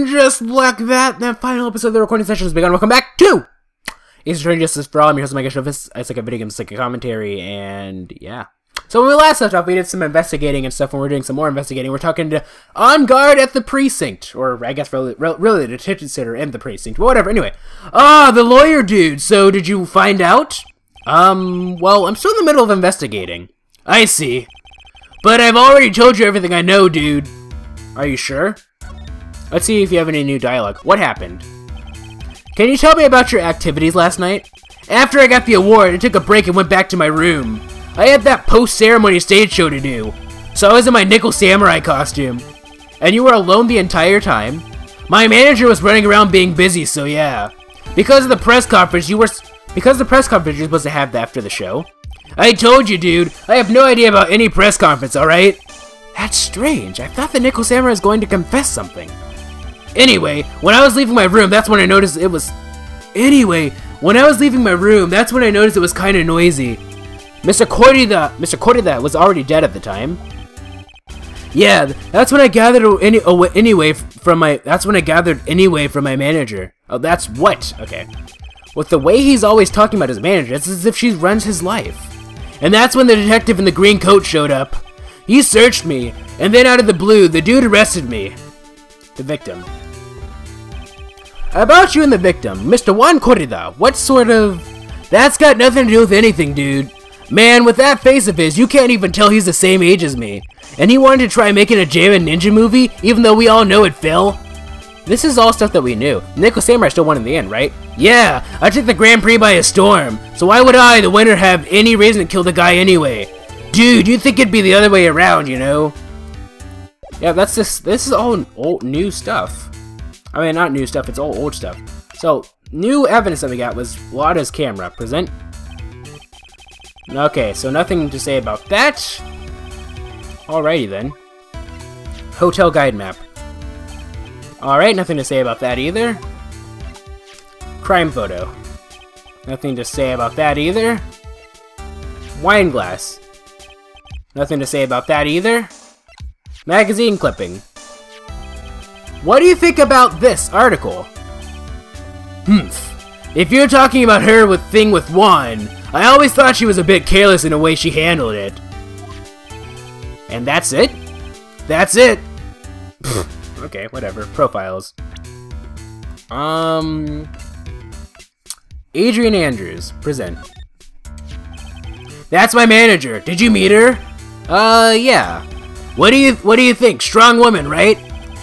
And just like that final episode of the recording session has begun. Welcome back to Ace Attorney Justice for All. I'm your host, MegaShadowFist. It's like a video game, it's like a commentary, and yeah. So when we last left off, we did some investigating and stuff, and we're doing some more investigating. We're talking to On Guard at the Precinct, or I guess really the detention center and the precinct, but whatever. Anyway, the lawyer dude. So did you find out? Well, I'm still in the middle of investigating. I see. But I've already told you everything I know, dude. Are you sure? Let's see if you have any new dialogue. What happened? Can you tell me about your activities last night? After I got the award, I took a break and went back to my room. I had that post-ceremony stage show to do, so I was in my nickel samurai costume. And you were alone the entire time? My manager was running around being busy, so yeah. Because the press conference you're supposed to have after the show. I told you, dude. I have no idea about any press conference, alright? That's strange. I thought the nickel samurai was going to confess something. Anyway, when I was leaving my room, that's when I noticed it was... kinda noisy. Mr. Korida was already dead at the time. Yeah, that's when I gathered from my manager. Oh, that's what? Okay. With the way he's always talking about his manager, it's as if she runs his life. And that's when the detective in the green coat showed up. He searched me, and then out of the blue, the dude arrested me. The victim. About you and the victim, Mr. Juan Korida, what sort of... That's got nothing to do with anything, dude. Man, with that face of his, you can't even tell he's the same age as me. And he wanted to try making a Japan Ninja movie, even though we all know it failed. This is all stuff that we knew. Nickel Samurai still won in the end, right? Yeah, I took the Grand Prix by a storm. So why would I, the winner, have any reason to kill the guy anyway? Dude, you'd think it'd be the other way around, you know? Yeah, this is all old, new stuff. I mean, not new stuff, it's all old stuff. So, new evidence that we got was Lada's camera. Present. Okay, so nothing to say about that. Alrighty then. Hotel guide map. Alright, nothing to say about that either. Crime photo. Nothing to say about that either. Wine glass. Nothing to say about that either. Magazine clipping. What do you think about this article? If you're talking about her with Juan, I always thought she was a bit careless in the way she handled it. And that's it? That's it! Okay, whatever. Profiles. Adrian Andrews. Present. That's my manager. Did you meet her? Yeah. What do you think? Strong woman, right?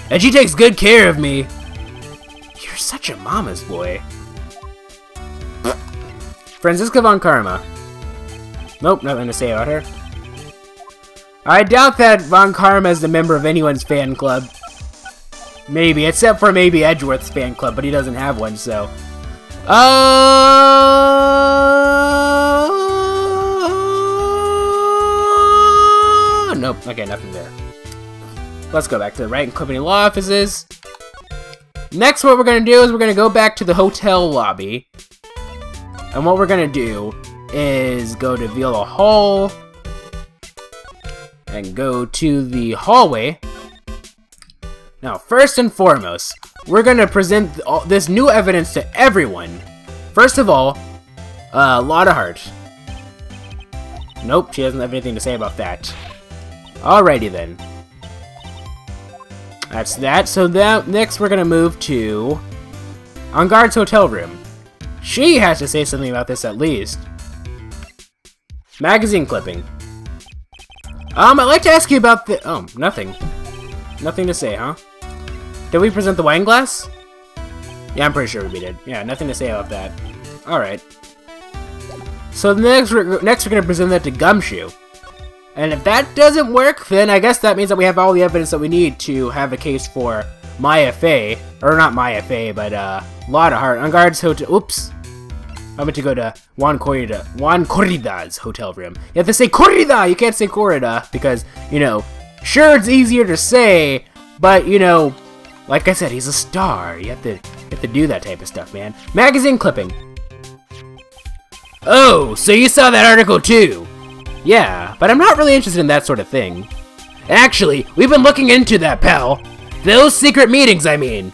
And she takes good care of me. You're such a mama's boy. Franziska von Karma. Nope, nothing to say about her. I doubt that von Karma is a member of anyone's fan club. Maybe, except for maybe Edgeworth's fan club, but he doesn't have one, so... Nope, okay, nothing there. Let's go back to the Wright and Company law offices. Next, what we're going to do is we're going to go back to the hotel lobby. And what we're going to do is go to Viola Hall. And go to the hallway. Now, first and foremost, we're going to present this new evidence to everyone. First of all, Lotta Hart. Nope, she doesn't have anything to say about that. Alrighty then. That's that. So next we're going to move to On Guard's hotel room. She has to say something about this at least. Magazine clipping. I'd like to ask you about the... Oh, nothing. Nothing to say, huh? Did we present the wine glass? Yeah, I'm pretty sure we did. Yeah, nothing to say about that. Alright. So next we're going to present that to Gumshoe. And if that doesn't work, then I guess that means that we have all the evidence that we need to have a case for Maya Fey. Or not Maya Fey, but Lotta Hart. On Guard's hotel... Oops. I meant to go to Juan Corrida's hotel room. You have to say Corrida! You can't say Corrida, because, you know, sure, it's easier to say, but, you know, like I said, he's a star. You have to do that type of stuff, man. Magazine clipping. Oh, so you saw that article too? Yeah, but I'm not really interested in that sort of thing. Actually, we've been looking into that, pal. Those secret meetings, I mean.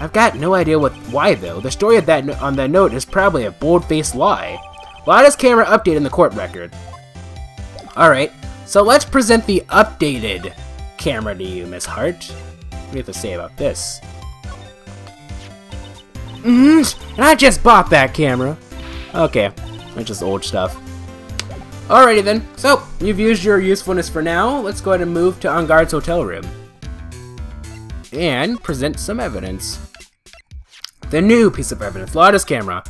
I've got no idea why though. The story of on that note is probably a bold-faced lie. Lada's camera update in the court record. Alright, so let's present the updated camera to you, Miss Hart. What do you have to say about this? And I just bought that camera. Okay, that's just old stuff. Alrighty then, so you've used your usefulness for now. Let's go ahead and move to Engarde's hotel room. And present some evidence. The new piece of evidence, Lada's camera.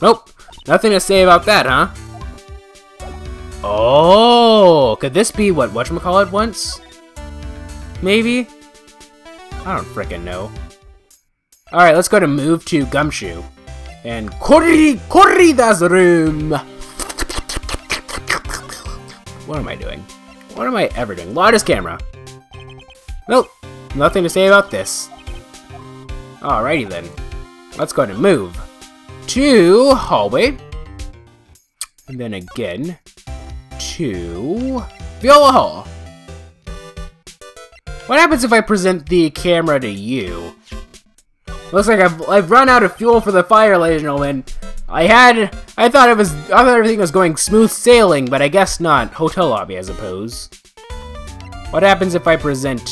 Nope, nothing to say about that, huh? Oh, could this be what whatchamacallit once? Maybe? I don't frickin' know. Alright, let's go to move to Gumshoe. And Corrida's room! What am I doing? What am I ever doing? Lada's camera. Nope, nothing to say about this. Alrighty then. Let's go ahead and move to hallway. And then again to Viola Hall. What happens if I present the camera to you? Looks like I've run out of fuel for the fire, ladies and gentlemen. I thought everything was going smooth sailing, but I guess not. Hotel lobby, I suppose. What happens if I present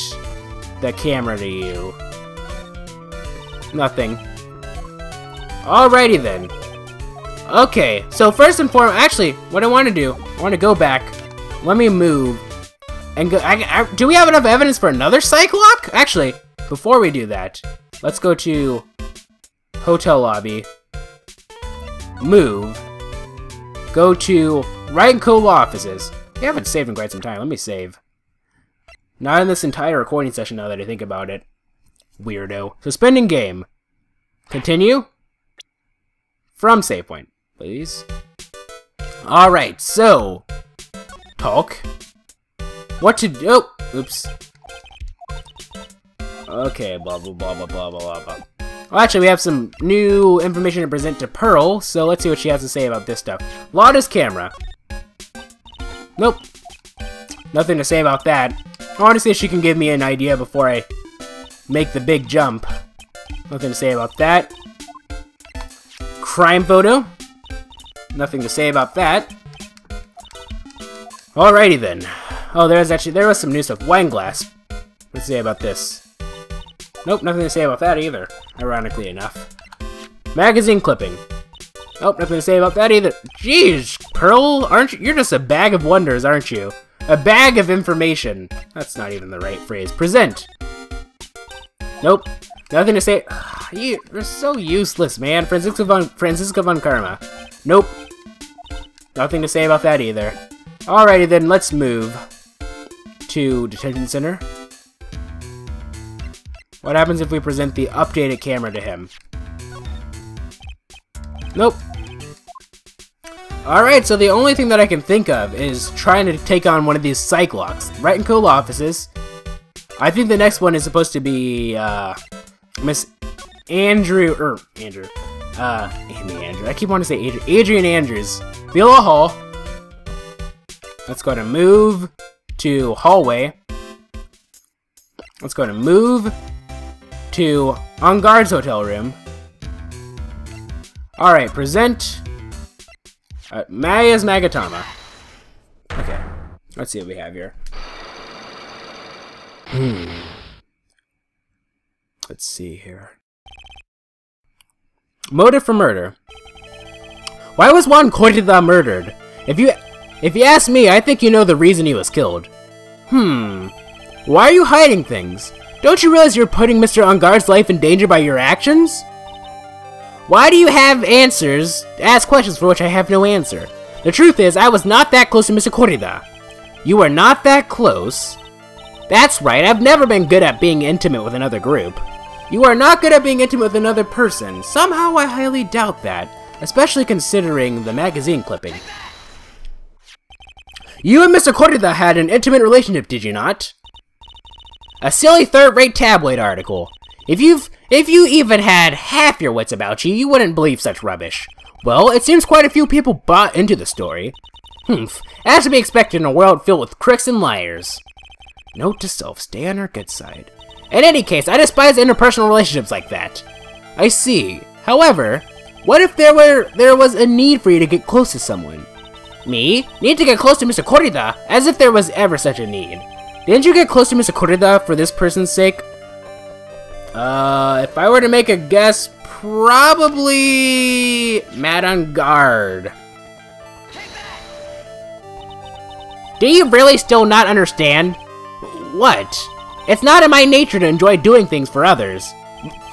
the camera to you? Nothing. Alrighty then. Okay, so first and foremost, actually, what I want to do, I want to go back. Let me move. And go. Do we have enough evidence for another Cyclock? Actually, before we do that, let's go to hotel lobby. Move. Go to Wright & Co. law offices. We haven't saved in quite some time. Let me save. Not in this entire recording session now that I think about it. Weirdo. Suspending game. Continue. From save point, please. Alright, so. Talk. What to do? Oh, oops. Okay, blah, blah, blah, blah, blah, blah, blah. Well, actually, we have some new information to present to Pearl, so let's see what she has to say about this stuff. Lada's camera. Nope. Nothing to say about that. I want to see if she can give me an idea before I make the big jump. Nothing to say about that. Crime photo. Nothing to say about that. Alrighty then. Oh, there was some new stuff. Wine glass. Let's say about this. Nope, nothing to say about that either. Ironically enough. Magazine clipping. Nope, nothing to say about that either. Jeez, Pearl, you're just a bag of wonders, aren't you? A bag of information. That's not even the right phrase. Present. Nope, nothing to say. You're so useless, man. Francisco von Karma. Nope. Nothing to say about that either. Alrighty then, let's move to detention center. What happens if we present the updated camera to him? Nope. Alright, so the only thing that I can think of is trying to take on one of these Cyclocks. Wright & Co. offices. I think the next one is supposed to be, Miss Andrew, Amy Andrew. I keep wanting to say Adrian Andrews. Viola Hall. Let's go ahead and move to hallway. Let's go ahead and move to Engarde's hotel room. Alright, present Maya's Magatama. Okay, let's see what we have here. Let's see here. Motive for murder. Why was Juan Cortida murdered? If you ask me, I think you know the reason he was killed. Why are you hiding things? Don't you realize you're putting Mr. Engarde's life in danger by your actions? Why do you have answers, ask questions for which I have no answer? The truth is, I was not that close to Mr. Corrida. You are not that close? That's right, I've never been good at being intimate with another group. You are not good at being intimate with another person. Somehow I highly doubt that, especially considering the magazine clipping. You and Mr. Corrida had an intimate relationship, did you not? A silly third-rate tabloid article. If you even had half your wits about you, you wouldn't believe such rubbish. Well, it seems quite a few people bought into the story. As to be expected in a world filled with crooks and liars. Note to self, stay on our good side. In any case, I despise interpersonal relationships like that. I see. However, what if there was a need for you to get close to someone? Me? Need to get close to Mr. Korida? As if there was ever such a need. Didn't you get close to Mr. Korida for this person's sake? If I were to make a guess, probably Mad on Guard. Do you really still not understand? What? It's not in my nature to enjoy doing things for others.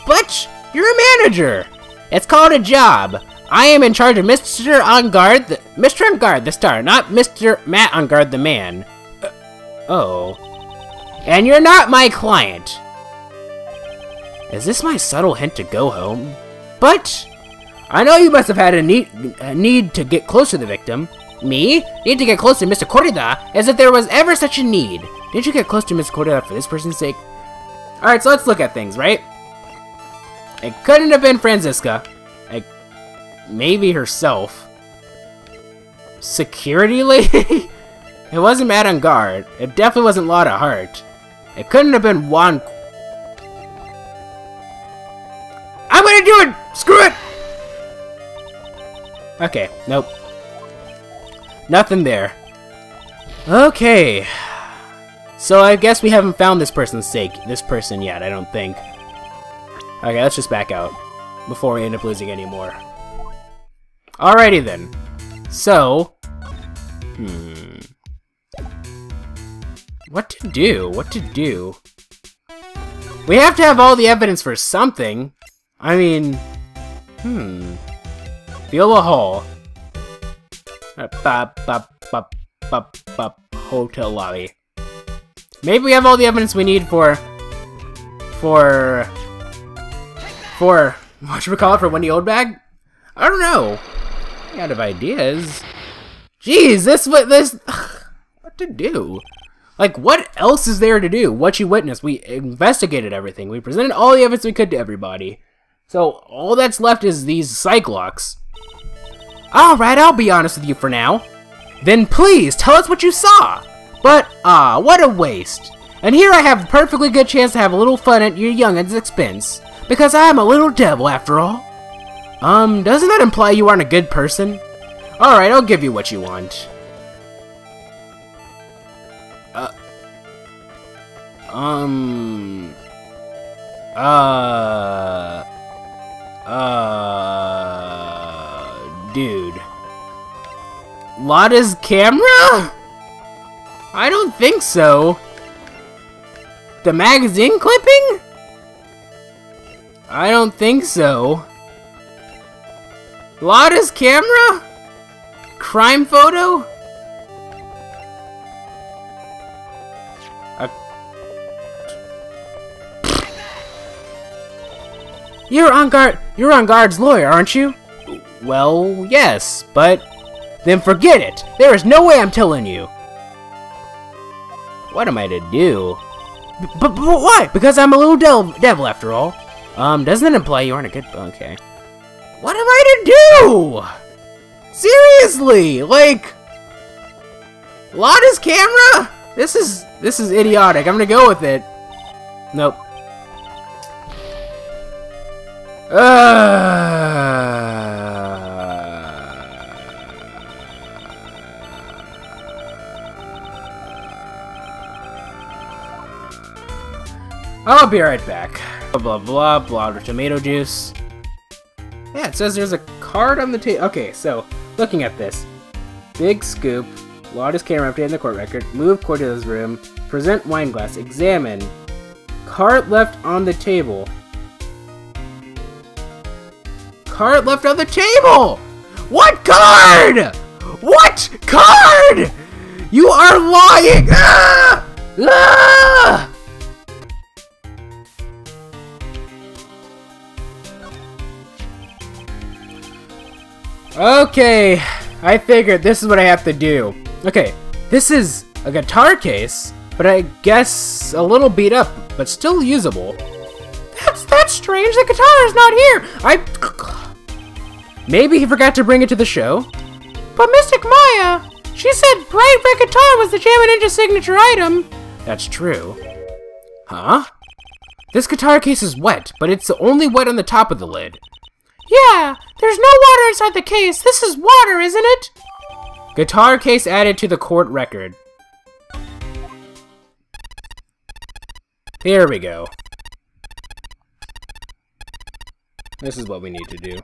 But you're a manager. It's called a job. I am in charge of Mr. On Guard, Mr. On Guard, the star, not Mr. Matt On Guard, the man. Oh. And you're not my client. Is this my subtle hint to go home? But I know you must have had a need to get close to the victim. Me? Need to get close to Mr. Korida, as if there was ever such a need. Didn't you get close to Mr. Korida for this person's sake? Alright, so let's look at things, right? It couldn't have been Franziska. Maybe herself. Security lady? It wasn't Mad on Guard. It definitely wasn't Lotta Hart. It couldn't have been Juan. I'm gonna do it! Screw it! Okay, nope. Nothing there. Okay. So I guess we haven't found this person yet, I don't think. Okay, let's just back out before we end up losing any more. Alrighty then. So, what to do? What to do? We have to have all the evidence for something. I mean, Viola Hall. Hotel lobby. Maybe we have all the evidence we need for what should we call it, for Wendy Oldbag? I don't know. Out of ideas. Jeez, what to do? Like, what else is there to do? What you witnessed? We investigated everything. We presented all the evidence we could to everybody. So all that's left is these psych locks. All right, I'll be honest with you for now. Then please tell us what you saw. But what a waste. And here I have a perfectly good chance to have a little fun at your youngin's expense, because I'm a little devil after all. Doesn't that imply you aren't a good person? Alright, I'll give you what you want. Dude. Lotta's camera? I don't think so. The magazine clipping? I don't think so. Lotta's camera? Crime photo? You're on guard's lawyer, aren't you? Well, yes, but then forget it. There is no way I'm telling you. What am I to do? But why? Because I'm a little devil after all. Doesn't it imply you aren't a good... Okay. What am I to do? Seriously, like... Lotta's camera? This is idiotic. I'm gonna go with it. Nope. I'll be right back. Blah blah blah tomato juice. Yeah, it says there's a card on the table. Okay, so looking at this. Big scoop. Lotta's camera updating the court record. Move Cordelia's room. Present wine glass. Examine. Card left on the table. Card left on the table! What card? What card? You are lying! Ah! Ah! Okay, I figured this is what I have to do. Okay, this is a guitar case, but I guess a little beat up, but still usable. That's strange, the guitar is not here! Maybe he forgot to bring it to the show? But Mystic Maya, she said Bright Red Guitar was the Jammin' Ninja signature item. That's true. Huh? This guitar case is wet, but it's only wet on the top of the lid. Yeah, there's no water inside the case. This is water, isn't it? Guitar case added to the court record. Here we go. This is what we need to do.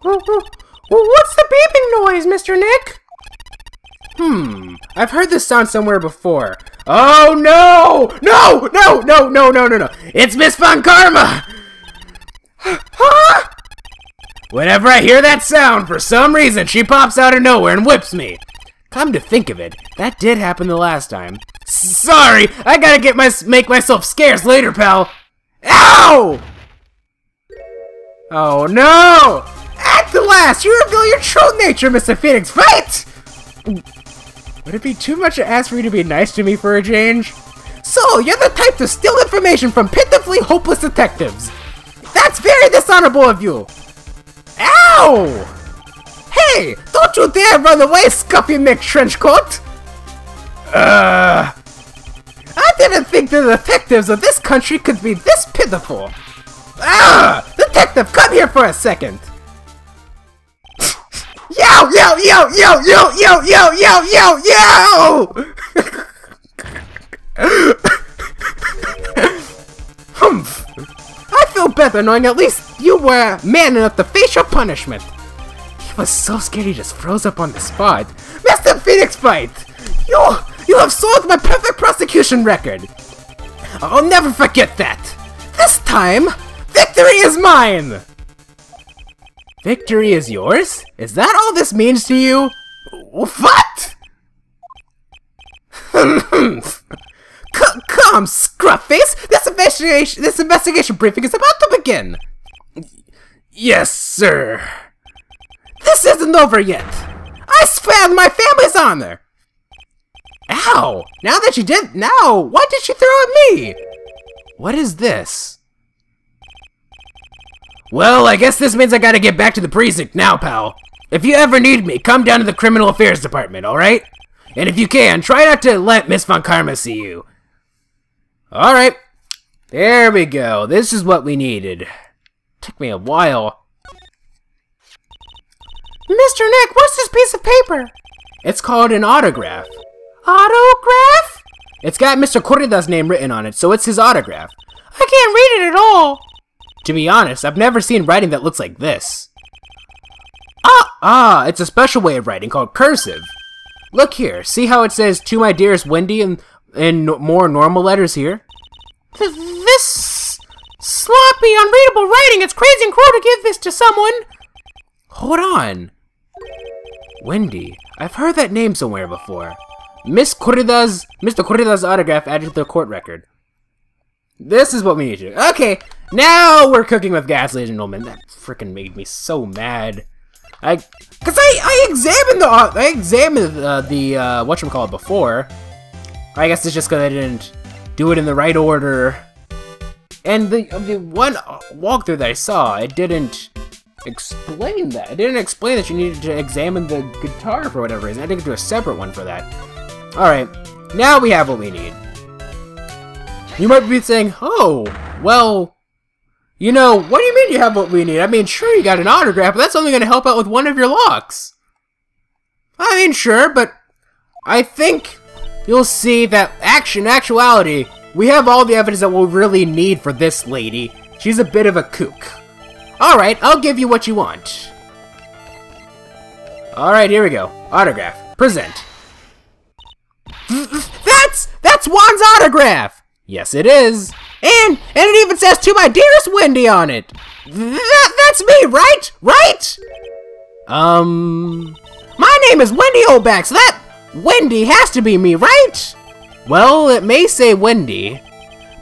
What's the beeping noise, Mr. Nick? I've heard this sound somewhere before. Oh no! No! No! No! No! No! No! No! It's Miss Von Karma! Huh? Whenever I hear that sound, for some reason, she pops out of nowhere and whips me. Come to think of it, that did happen the last time. Sorry, I gotta make myself scarce later, pal. Ow! Oh no! At the last, you reveal your true nature, Mr. Phoenix Wright! Would it be too much to ask for you to be nice to me for a change? So, you're the type to steal information from pitifully hopeless detectives. That's very dishonorable of you. Ow! Hey, don't you dare run away, Scuffy McTrenchcoat! I didn't think the detectives of this country could be this pitiful. Detective, come here for a second. Yo, yo, yo, yo, yo, yo, yo, yo, yo, yo! Humph. I feel better knowing at least you were man enough to face your punishment. He was so scared he just froze up on the spot. Mr. Phoenix Wright, you have soiled my perfect prosecution record. I'll never forget that. This time, victory is mine. Victory is yours? Is that all this means to you? What? Come, Scruffface! This investigation briefing is about to begin! Yes, sir. This isn't over yet! I swear on my family's honor! Ow! Why did she throw at me? What is this? Well, I guess this means I gotta get back to the precinct now, pal. If you ever need me, come down to the Criminal Affairs Department, alright? And if you can, try not to let Miss Von Karma see you. Alright. There we go. This is what we needed. Took me a while. Mr. Nick, what's this piece of paper? It's called an autograph. Autograph? It's got Mr. Corrida's name written on it, so it's his autograph. I can't read it at all. To be honest, I've never seen writing that looks like this. It's a special way of writing called cursive. Look here, see how it says, "To my dearest Wendy" in more normal letters here? This sloppy, unreadable writing, it's crazy and cruel to give this to someone. Hold on. Wendy, I've heard that name somewhere before. Mr. Corrida's autograph added to the court record. This is what we need to do. Okay, now we're cooking with gas, ladies and gentlemen. That freaking made me so mad. I examined the whatchamacallit before. I guess it's just because I didn't do it in the right order. And the one walkthrough that I saw, it didn't explain that. It didn't explain that you needed to examine the guitar for whatever reason. I didn't do a separate one for that. Alright, now we have what we need. You might be saying, oh, well, you know, what do you mean you have what we need? I mean, sure, you got an autograph, but that's only going to help out with one of your locks. I mean, sure, but I think you'll see that in actuality, we have all the evidence that we'll really need for this lady. She's a bit of a kook. Alright, I'll give you what you want. Alright, here we go. Autograph. Present. That's Juan's autograph! Yes, it is. And it even says, "To my dearest Wendy" on it. That's me, right? Right? My name is Wendy Oback, so that Wendy has to be me, right? Well, it may say Wendy,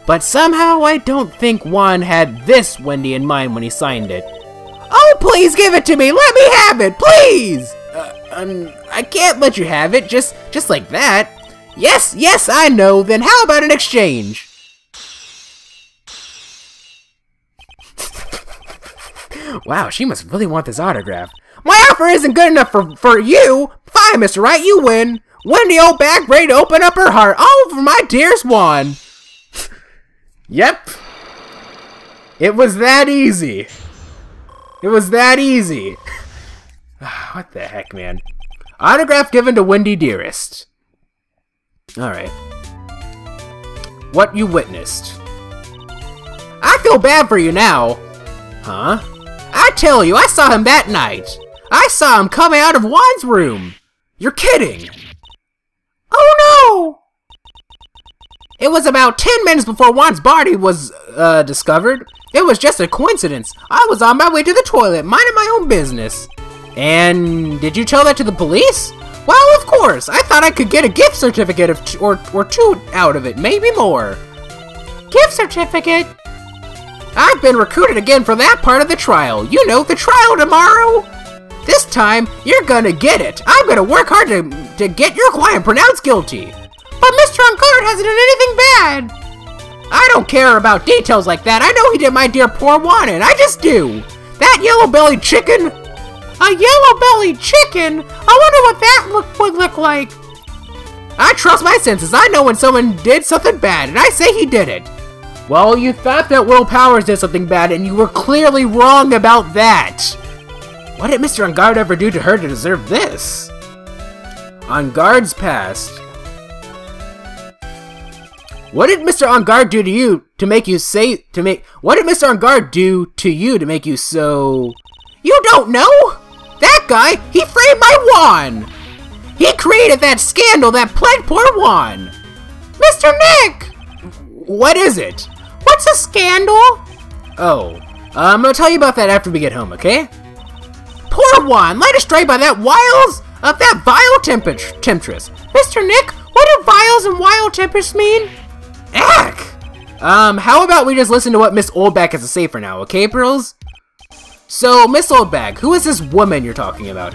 but somehow I don't think Juan had this Wendy in mind when he signed it. Oh, please give it to me! Let me have it, please! I can't let you have it, just like that. Yes, I know. Then how about an exchange? Wow, she must really want this autograph. My offer isn't good enough for you. Fine, Mr. Wright, you win. Wendy Oback ready to open up her heart all for my dearest Juan. Yep, It was that easy. It was that easy. What the heck, man? Autograph given to Wendy Dearest. Alright. What you witnessed. I feel bad for you now. Huh? I tell you, I saw him that night. I saw him coming out of Juan's room. You're kidding. Oh no! It was about 10 minutes before Juan's body was discovered. It was just a coincidence. I was on my way to the toilet, minding my own business. And did you tell that to the police? Well, of course. I thought I could get a gift certificate or two out of it, maybe more. Gift certificate? I've been recruited again for that part of the trial. You know, the trial tomorrow. This time, you're gonna get it. I'm gonna work hard to get your client pronounced guilty. But Mr. Ungard hasn't done anything bad. I don't care about details like that. I know he did my dear poor Juan, and I just do. That yellow-bellied chicken. A yellow-bellied chicken? I wonder what that would look like. I trust my senses. I know when someone did something bad, and I say he did it. Well, you thought that Will Powers did something bad, and you were clearly wrong about that. What did Mr. Ungard ever do to her to deserve this? Ungard's past. What did Mr. Ungard do to you to make you say what did Mr. Ungard do to you to make you so? You don't know? That guy, he framed my Juan. He created that scandal that plagued poor Juan. Mr. Nick! What is it? What's a scandal? Oh, I'm gonna tell you about that after we get home, okay? Poor Juan, led astray by that vile temptress. Mr. Nick, what do vials and wild temptress mean? Ack! How about we just listen to what Miss Oldback has to say for now, okay, Pearls? So, Miss Oldback, who is this woman you're talking about?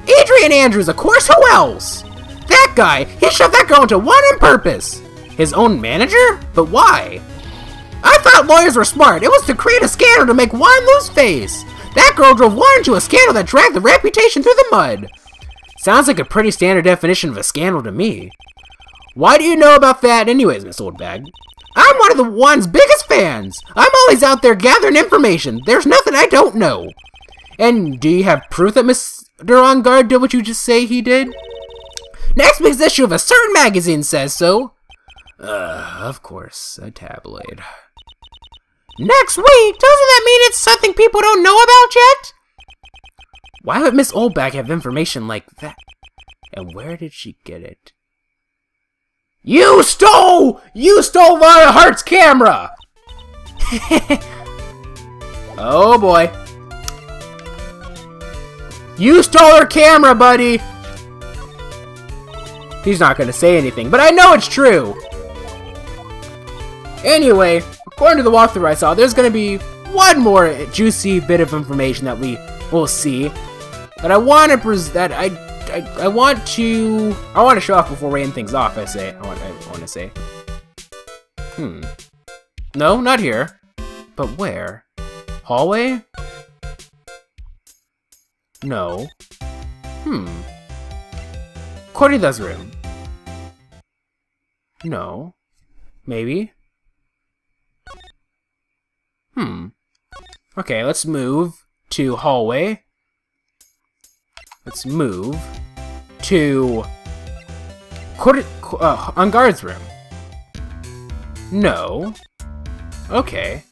Adrian Andrews, of course, who else? That guy, he shoved that girl into Juan on purpose. His own manager? But why? I thought lawyers were smart. It was to create a scandal to make Juan lose face. That girl drove Juan into a scandal that dragged the reputation through the mud. Sounds like a pretty standard definition of a scandal to me. Why do you know about that anyways, Miss Oldbag? I'm one of the Juan's biggest fans. I'm always out there gathering information. There's nothing I don't know. And do you have proof that Mr. Ungard did what you just say he did? Next week's issue of a certain magazine says so. Of course, a tabloid. Next week? Doesn't that mean it's something people don't know about yet? Why would Miss Oldback have information like that? And where did she get it? You stole Violet Heart's camera! Oh boy. You stole her camera, buddy! He's not gonna say anything, but I know it's true! Anyway, according to the walkthrough I saw, there's gonna be one more juicy bit of information that we will see. But I want to I want to show off before we end things off. I want to say. No, not here. But where? Hallway? No. Corrida's room. No. Maybe. Okay, let's move to hallway. Let's move to Ungard's room. No. Okay.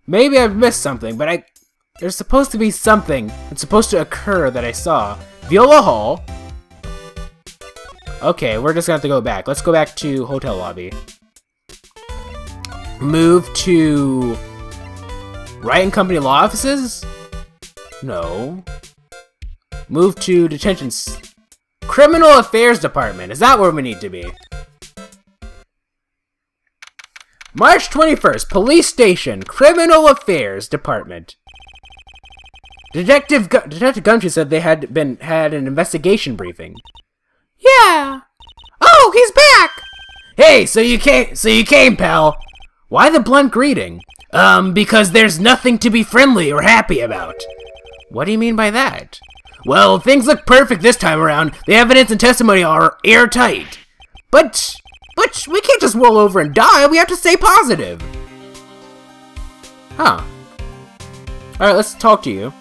Maybe I've missed something, but there's supposed to be something that's supposed to occur that I saw. Viola Hall. Okay, we're just gonna have to go back. Let's go back to hotel lobby. Move to Wright and Company law offices? No. Move to Criminal Affairs Department. Is that where we need to be? March 21st, Police Station, Criminal Affairs Department. Detective Gumtree said they had an investigation briefing. Yeah. Oh, he's back. Hey, so you came, pal. Why the blunt greeting? Because there's nothing to be friendly or happy about. What do you mean by that? Well, things look perfect this time around. The evidence and testimony are airtight. But we can't just roll over and die. We have to stay positive. Huh. Alright, let's talk to you.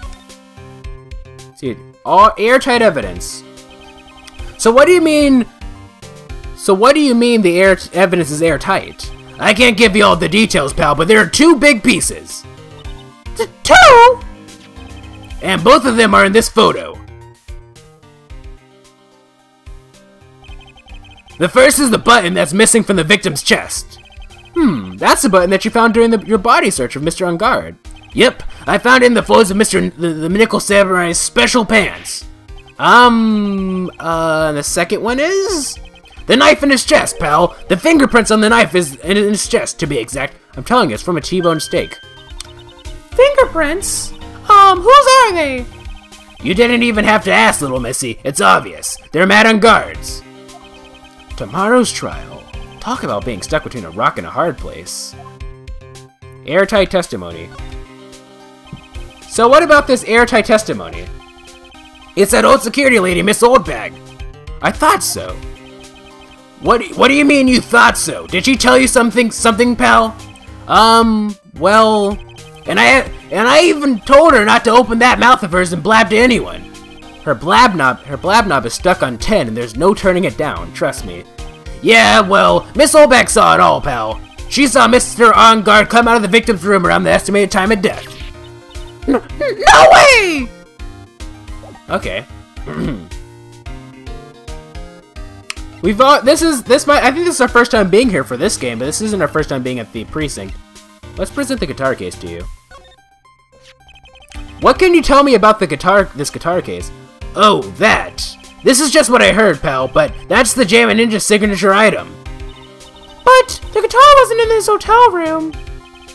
See, all airtight evidence. So what do you mean... So what do you mean the evidence is airtight? I can't give you all the details, pal, but there are 2 big pieces. 2? And both of them are in this photo. The first is the button that's missing from the victim's chest. That's the button that you found during your body search of Mr. Unguard. Yep, I found it in the folds of the Nickel Samurai's special pants. The second one is... The knife in his chest, pal. The fingerprints on the knife is in his chest, to be exact. I'm telling you, it's from a T-bone steak. Fingerprints? Whose are they? You didn't even have to ask, little missy. It's obvious. They're Mad Unguard's. Tomorrow's trial. Talk about being stuck between a rock and a hard place. Airtight testimony. So what about this airtight testimony? It's that old security lady, Miss Oldbag. I thought so. What do you mean you thought so? Did she tell you something, pal? Well, and I even told her not to open that mouth of hers and blab to anyone. Her blab knob is stuck on 10 and there's no turning it down, trust me. Yeah, well, Miss Oldbag saw it all, pal. She saw Mr. Unguard come out of the victim's room around the estimated time of death. No way! Okay. I think this is our first time being here for this game, but this isn't our first time being at the precinct. Let's present the guitar case to you. What can you tell me about this guitar case? Oh, that. This is just what I heard, pal, but that's the Jammin' Ninja signature item. But the guitar wasn't in this hotel room.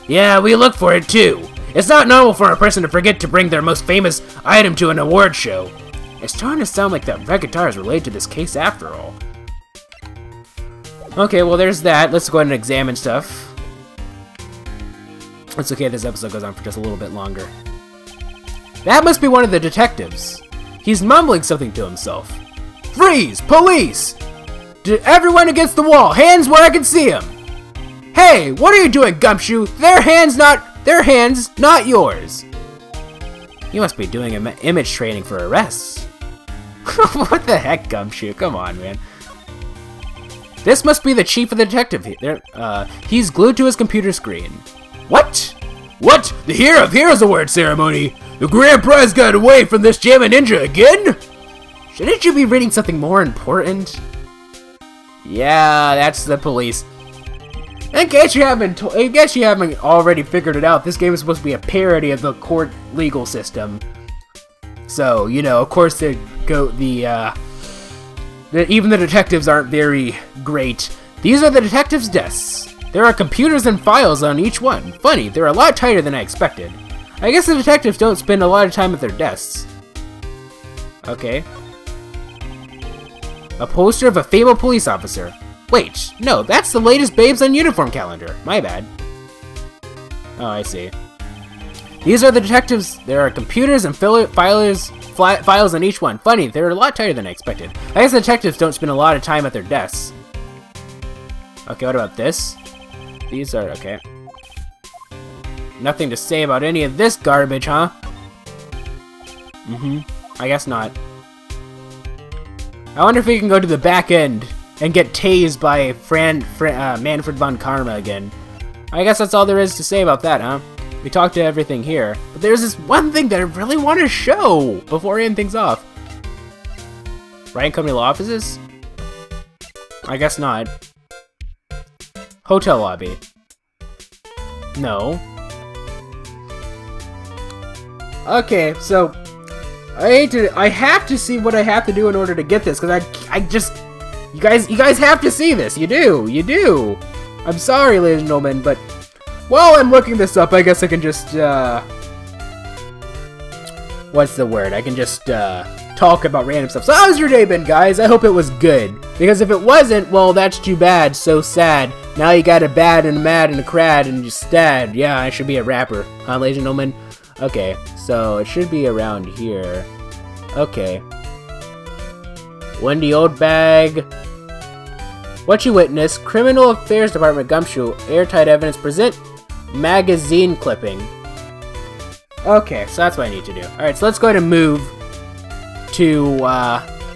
Yeah, we looked for it too. It's not normal for a person to forget to bring their most famous item to an award show. It's starting to sound like that red guitar is related to this case after all. Okay, well there's that. Let's go ahead and examine stuff. It's okay, this episode goes on for just a little bit longer. That must be one of the detectives. He's mumbling something to himself. Freeze! Police! Everyone against the wall! Hands where I can see them! Hey, what are you doing, Gumshoe? Their hands, not yours! You must be doing image training for arrests. What the heck, Gumshoe? Come on, man. This must be the chief of the detective here. He's glued to his computer screen. What? What? The Hero of Heroes Award ceremony? The grand prize got away from this Jammin' Ninja again? Shouldn't you be reading something more important? Yeah, that's the police. In case you haven't already figured it out, this game is supposed to be a parody of the court legal system. So, you know, of course even the detectives aren't very great. These are the detectives' desks. There are computers and files on each one. Funny, they're a lot tighter than I expected. I guess the detectives don't spend a lot of time at their desks. Okay. A poster of a fabled police officer. Wait, no, that's the latest Babes on Uniform calendar. My bad. Oh, I see. These are the detectives. There are computers and files on each one. Funny, they're a lot tighter than I expected. I guess the detectives don't spend a lot of time at their desks. Okay, what about this? These are, okay. Nothing to say about any of this garbage, huh? I guess not. I wonder if we can go to the back end and get tased by Manfred von Karma again. I guess that's all there is to say about that, huh? We talked to everything here. But there's this one thing that I really want to show before I end things off. Wright & Company Law Offices? I guess not. Hotel lobby. No. Okay, so I have to see what I have to do in order to get this, because you guys have to see this. You do. I'm sorry, ladies and gentlemen, but while I'm looking this up, I guess I can just what's the word? I can just talk about random stuff. So how's your day been, guys? I hope it was good. Because if it wasn't, well, that's too bad. So sad. Now you got a bad and a mad and a crad and just sad. Yeah, I should be a rapper. Huh, ladies and gentlemen? Okay, so it should be around here. Okay. Wendy Oldbag. What you witnessed. Criminal Affairs Department Gumshoe. Airtight evidence present. magazine clipping. Okay, so that's what I need to do. Alright, so let's go ahead and move to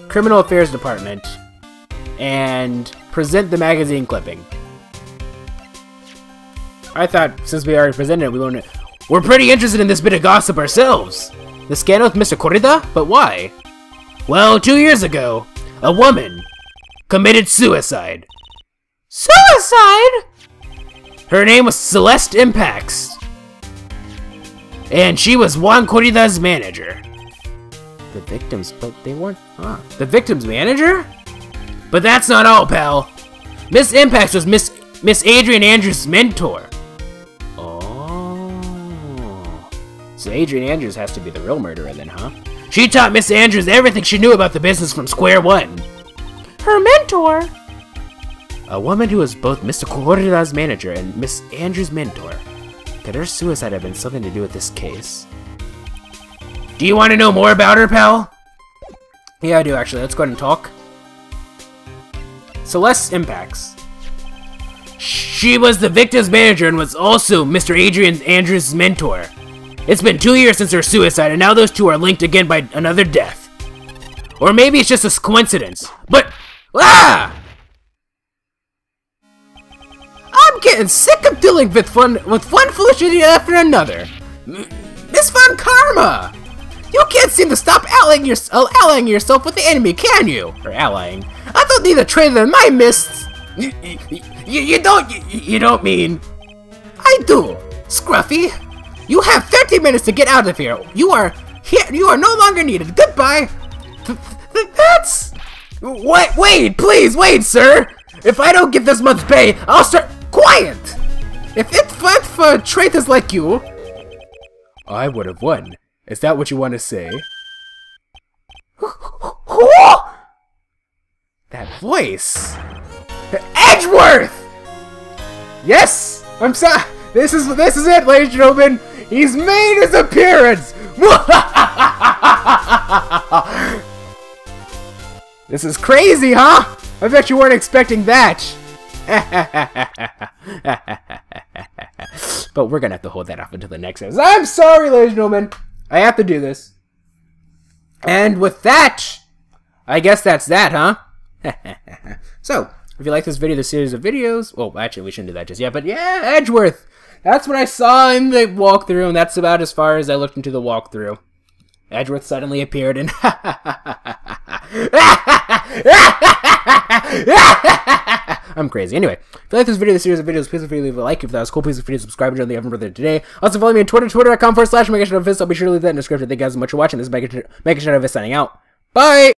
Criminal Affairs Department and present the magazine clipping. I thought since we already presented it, we're pretty interested in this bit of gossip ourselves. The scandal with Mr. Corrida? But why? Well, 2 years ago, a woman committed suicide. Suicide? Her name was Celeste Impacts. And she was Juan Corrida's manager. The victims, but they weren't, The victim's manager? But that's not all, pal. Miss Impacts was Miss Adrian Andrews' mentor. Oh. So Adrian Andrews has to be the real murderer then, huh? She taught Miss Andrews everything she knew about the business from square one. Her mentor? A woman who was both Mr. Corrida's manager and Miss Andrews' mentor. Could her suicide have been something to do with this case? Do you want to know more about her, pal? Yeah, I do actually. Let's go ahead and talk. Celeste Impacts. She was the victim's manager and was also Mr. Adrian Andrews' mentor. It's been 2 years since her suicide, and now those two are linked again by another death. Or maybe it's just a coincidence. But, I'm getting sick of dealing with one foolish idiot after another. Miss Von Karma! You can't seem to stop allying yourself with the enemy, can you? Or allying. I thought neither traitor than my miss. You don't mean. I do, Scruffy. You have 30 minutes to get out of here. You are no longer needed. Goodbye. That's. Wait, please, wait, sir. If I don't get this month's pay, I'll start. Quiet. If traitors like you, I would have won. Is that what you want to say? That voice. Edgeworth. Yes, I'm sorry. This is it, ladies and gentlemen. He's made his appearance! This is crazy, huh? I bet you weren't expecting that. But we're gonna have to hold that off until the next episode. I'm sorry, ladies and gentlemen. I have to do this. And with that, I guess that's that, huh? So, if you like this video, this series of videos... Well, actually, we shouldn't do that just yet. But yeah, Edgeworth! That's what I saw in the walkthrough, and that's about as far as I looked into the walkthrough. Edgeworth suddenly appeared, and I'm crazy. Anyway, if you like this video, this series of videos, please feel free to leave a like. If that was cool, please feel free to subscribe and join the Evan Brother today. Also, follow me on Twitter, twitter.com/MegaShadowFist. I'll be sure to leave that in the description. Thank you guys so much for watching. This is MegaShadowFist signing out. Bye!